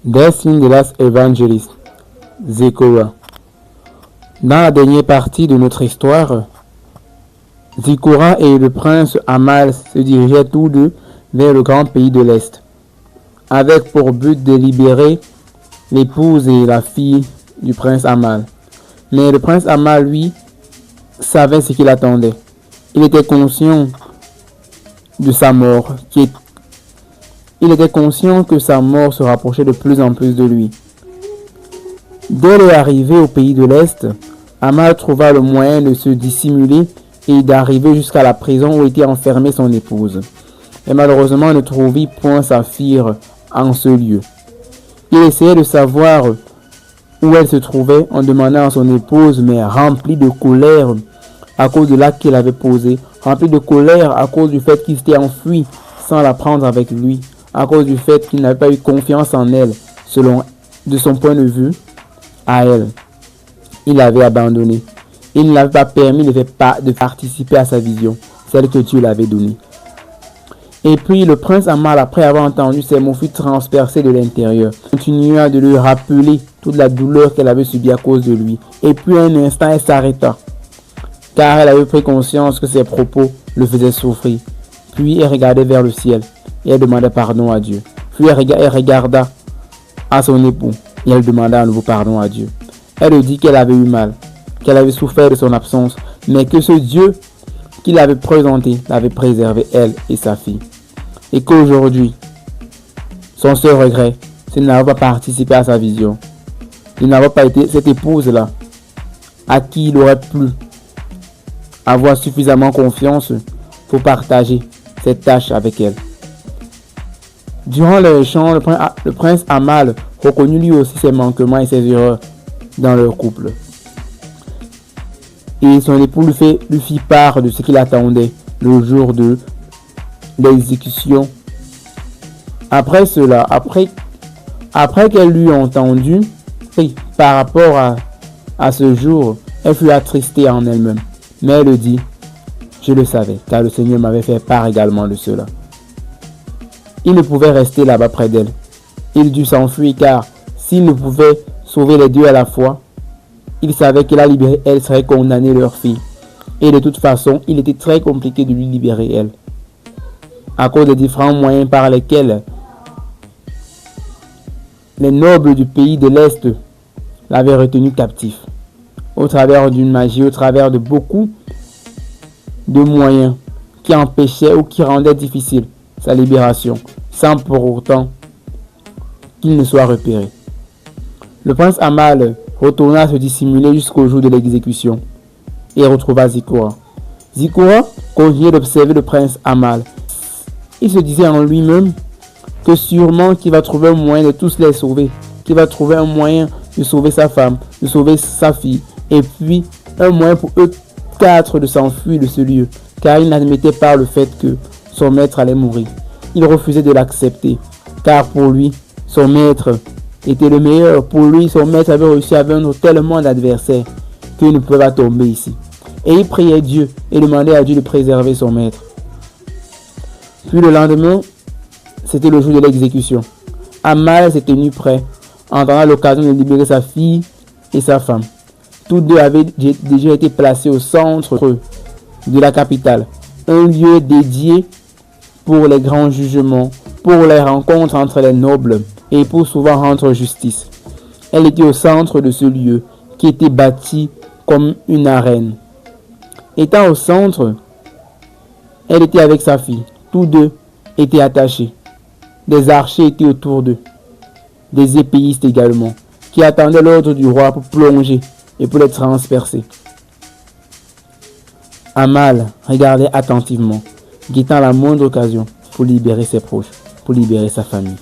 Destin de las Evangelist, Zikora. Dans la dernière partie de notre histoire, Zikora et le prince Amal se dirigeaient tous deux vers le grand pays de l'Est, avec pour but de libérer l'épouse et la fille du prince Amal. Mais le prince Amal, lui, savait ce qu'il attendait. Il était conscient de sa mort, il était conscient que sa mort se rapprochait de plus en plus de lui. Dès leur arrivée au pays de l'Est, Amal trouva le moyen de se dissimuler et d'arriver jusqu'à la prison où était enfermée son épouse. Et malheureusement ne trouvait point sa fille en ce lieu. Il essayait de savoir où elle se trouvait en demandant à son épouse, mais rempli de colère à cause de l'acte qu'il avait posé, rempli de colère à cause du fait qu'il s'était enfui sans la prendre avec lui, à cause du fait qu'il n'avait pas eu confiance en elle, de son point de vue, à elle. Il l'avait abandonné. Il ne l'avait pas permis de participer à sa vision, celle que Dieu l'avait donnée. Et puis le prince Amal, après avoir entendu ces mots, fut transpercé de l'intérieur, continua de lui rappeler toute la douleur qu'elle avait subie à cause de lui. Et puis un instant, elle s'arrêta, car elle avait pris conscience que ses propos le faisaient souffrir. Puis elle regardait vers le ciel et elle demandait pardon à Dieu. Puis elle regarda à son époux et elle demanda à nouveau pardon à Dieu. Elle lui dit qu'elle avait eu mal, qu'elle avait souffert de son absence, mais que ce Dieu qui l'avait présenté l'avait préservé, elle et sa fille. Et qu'aujourd'hui, son seul regret, c'est de n'avoir pas participé à sa vision. Il n'avait pas été cette épouse-là à qui il aurait pu avoir suffisamment confiance pour partager cette tâche avec elle. Durant leur échange, le prince Amal reconnut lui aussi ses manquements et ses erreurs dans leur couple. Et son époux lui fit part de ce qu'il attendait le jour de l'exécution. Après cela, après qu'elle l'eut entendu, par rapport à ce jour, elle fut attristée en elle-même. Mais elle dit, je le savais, car le Seigneur m'avait fait part également de cela. Il ne pouvait rester là-bas près d'elle. Il dut s'enfuir, car s'il ne pouvait sauver les deux à la fois, il savait que la libérer, elle serait condamnée leur fille. Et de toute façon, il était très compliqué de lui libérer elle, à cause des différents moyens par lesquels les nobles du pays de l'Est l'avaient retenu captif, au travers d'une magie, au travers de beaucoup de moyens qui empêchaient ou qui rendaient difficile sa libération, sans pour autant qu'il ne soit repéré. Le prince Amal retourna se dissimuler jusqu'au jour de l'exécution et retrouva Zikora. Zikora continuait d'observer le prince Amal. Il se disait en lui-même que sûrement qu'il va trouver un moyen de tous les sauver, qu'il va trouver un moyen de sauver sa femme, de sauver sa fille, et puis un moyen pour eux quatre de s'enfuir de ce lieu, car il n'admettait pas le fait que son maître allait mourir. Il refusait de l'accepter, car pour lui, son maître était le meilleur. Pour lui, son maître avait réussi à vaincre tellement d'adversaires qu'il ne pouvait pas tomber ici. Et il priait Dieu et demandait à Dieu de préserver son maître. Puis le lendemain, c'était le jour de l'exécution. Amal s'est tenu prêt, en attendant l'occasion de libérer sa fille et sa femme. Tous deux avaient déjà été placés au centre de la capitale, un lieu dédié pour les grands jugements, pour les rencontres entre les nobles et pour souvent rendre justice. Elle était au centre de ce lieu qui était bâti comme une arène. Étant au centre, elle était avec sa fille. Tous deux étaient attachés. Des archers étaient autour d'eux, des épéistes également, qui attendaient l'ordre du roi pour plonger et pour les transpercer. Amal regardait attentivement, guettant la moindre occasion pour libérer ses proches, pour libérer sa famille.